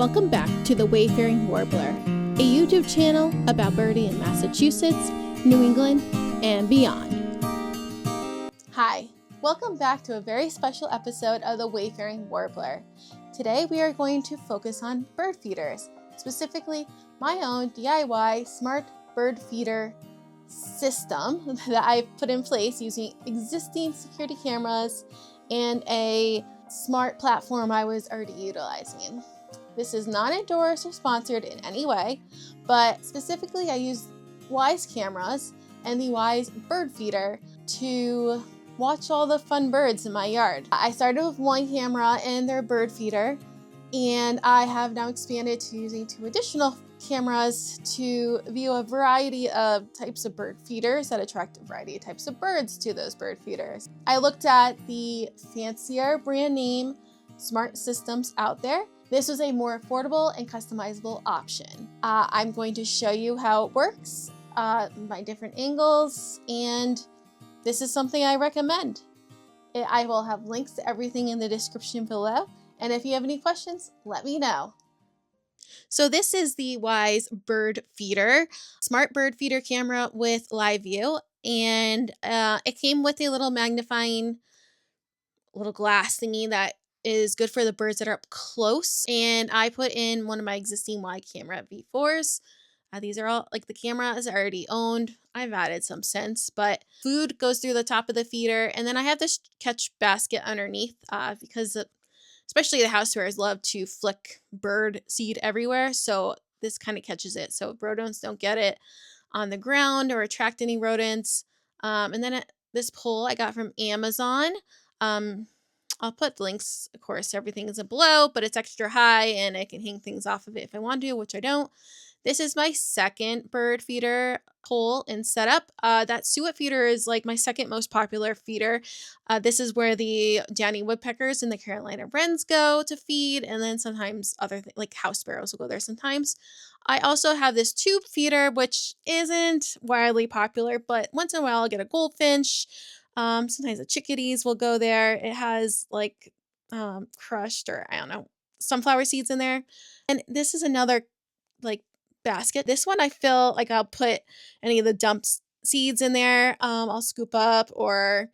Welcome back to the Wayfaring Warbler, a YouTube channel about birding in Massachusetts, New England, and beyond. Hi, welcome back to a very special episode of the Wayfaring Warbler. Today we are going to focus on bird feeders, specifically my own DIY smart bird feeder system that I've put in place using existing security cameras and a smart platform I was already utilizing. This is not endorsed or sponsored in any way, but specifically I use Wyze cameras and the Wyze bird feeder to watch all the fun birds in my yard. I started with one camera and their bird feeder, and I have now expanded to using 2 additional cameras to view a variety of types of bird feeders that attract a variety of types of birds to those bird feeders. I looked at the fancier brand name smart systems out there. This was a more affordable and customizable option. I'm going to show you how it works, my different angles, and this is something I recommend. I will have links to everything in the description below, and if you have any questions, let me know. So this is the Wyze bird feeder, smart bird feeder camera with live view, and it came with a little magnifying little glass thingy that is good for the birds that are up close. And I put in one of my existing wide camera V4s. These are all, like, the camera is already owned. I've added some since, but food goes through the top of the feeder. And then I have this catch basket underneath because especially the house sparrows love to flick bird seed everywhere. So this kind of catches it. So rodents don't get it on the ground or attract any rodents. And then this pole I got from Amazon. I'll put links, of course, everything is below, but it's extra high and I can hang things off of it if I want to, which I don't. This is my second bird feeder pole and setup. That suet feeder is like my second most popular feeder. This is where the downy woodpeckers and the Carolina wrens go to feed, and then sometimes other like house sparrows will go there sometimes. I also have this tube feeder, which isn't widely popular, but once in a while I'll get a goldfinch. Sometimes the chickadees will go there. It has like crushed, or I don't know, sunflower seeds in there. And this is another like basket. This one I feel like I'll put any of the dumps seeds in there. I'll scoop up, or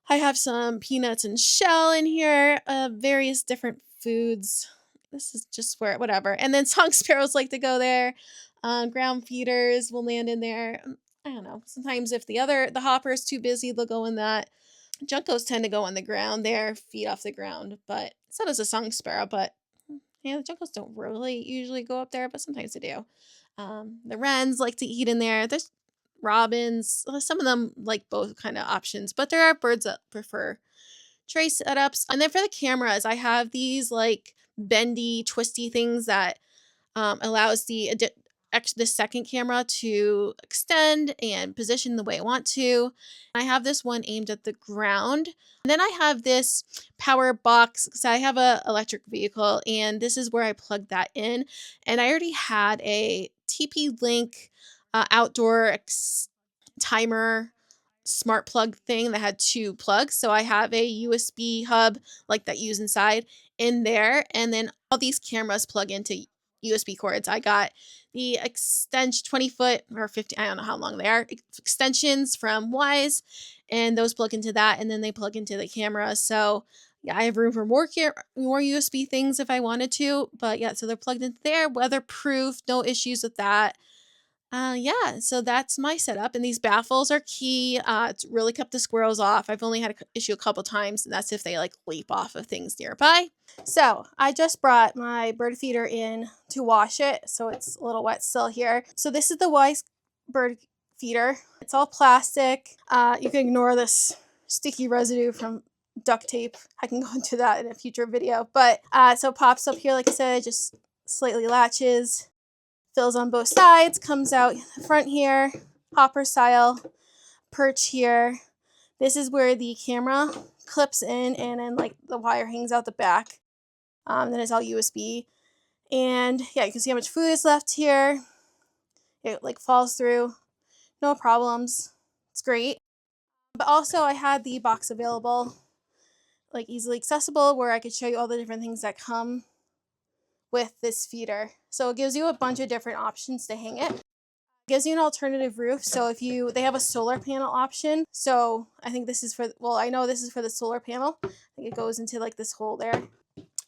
I have some peanuts and shell in here, various different foods. This is just where, whatever. And then song sparrows like to go there. Ground feeders will land in there. I don't know. Sometimes if the hopper is too busy, they'll go in that. Juncos tend to go on the ground there, feed off the ground, but so does a song sparrow. But yeah, the juncos don't really usually go up there, but sometimes they do. The wrens like to eat in there. There's robins. Some of them like both kind of options, but there are birds that prefer tray setups. And then for the cameras, I have these like bendy, twisty things that allows the second camera to extend and position the way I want to. I have this one aimed at the ground. And then I have this power box because I have a electric vehicle, and this is where I plug that in. And I already had a TP-Link outdoor timer smart plug thing that had 2 plugs. So I have a USB hub like that you use inside in there, and then all these cameras plug into USB cords. I got the extension 20-foot or 50, I don't know how long they are, extensions from Wyze, and those plug into that, and then they plug into the camera. So yeah, I have room for more USB things if I wanted to, but yeah, so they're plugged into there, weatherproof, no issues with that. Yeah, so that's my setup, and these baffles are key. It's really kept the squirrels off. I've only had an issue a couple times, and that's if they like leap off of things nearby. So I just brought my bird feeder in to wash it, so it's a little wet still here. So this is the Wyze bird feeder. It's all plastic. You can ignore this sticky residue from duct tape. I can go into that in a future video. But so it pops up here, like I said, just slightly latches. Fills on both sides, comes out the front here, hopper style, perch here. This is where the camera clips in, and then like the wire hangs out the back. Then it's all USB. And yeah, you can see how much food is left here. It like falls through, no problems. It's great. But also I had the box available, like easily accessible, where I could show you all the different things that come with this feeder. So it gives you a bunch of different options to hang it. Gives you an alternative roof. So if they have a solar panel option. So I think this is for, well, I know this is for the solar panel. I think it goes into like this hole there.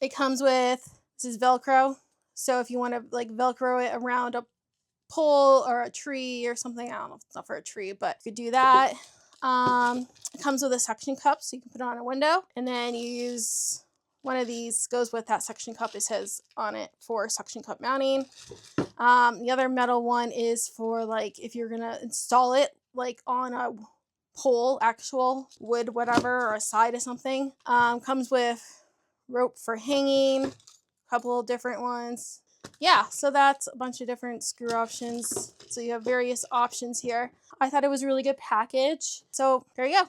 It comes with, this is Velcro. So if you want to like Velcro it around a pole or a tree or something, I don't know if it's not for a tree, but you could do that. It comes with a suction cup, so you can put it on a window, and then you use one of these, goes with that suction cup. It says on it for suction cup mounting. The other metal one is for like if you're gonna install it like on a pole, actual wood, whatever, or a side of something. Comes with rope for hanging, a couple of different ones. Yeah, so that's a bunch of different screw options. So you have various options here. I thought it was a really good package. So there you go.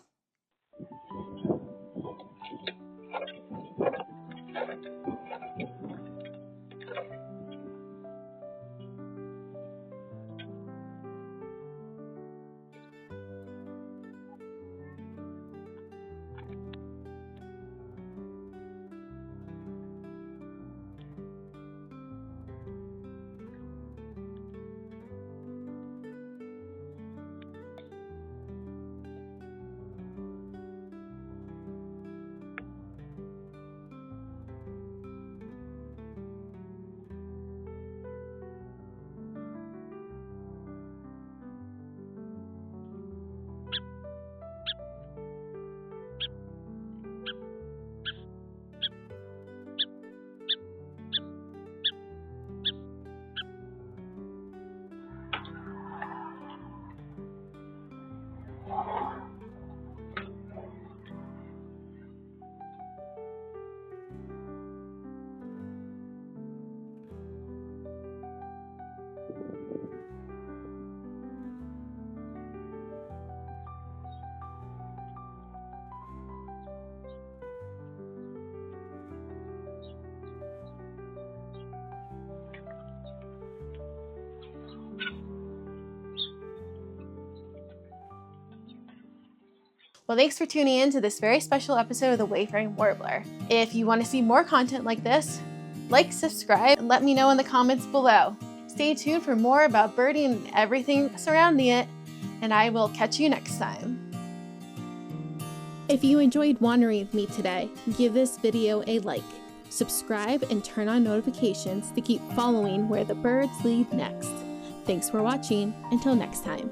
Well, thanks for tuning in to this very special episode of the Wayfaring Warbler. If you want to see more content like this, like, subscribe, and let me know in the comments below. Stay tuned for more about birding and everything surrounding it, and I will catch you next time. If you enjoyed wandering with me today, give this video a like, subscribe, and turn on notifications to keep following where the birds lead next. Thanks for watching. Until next time.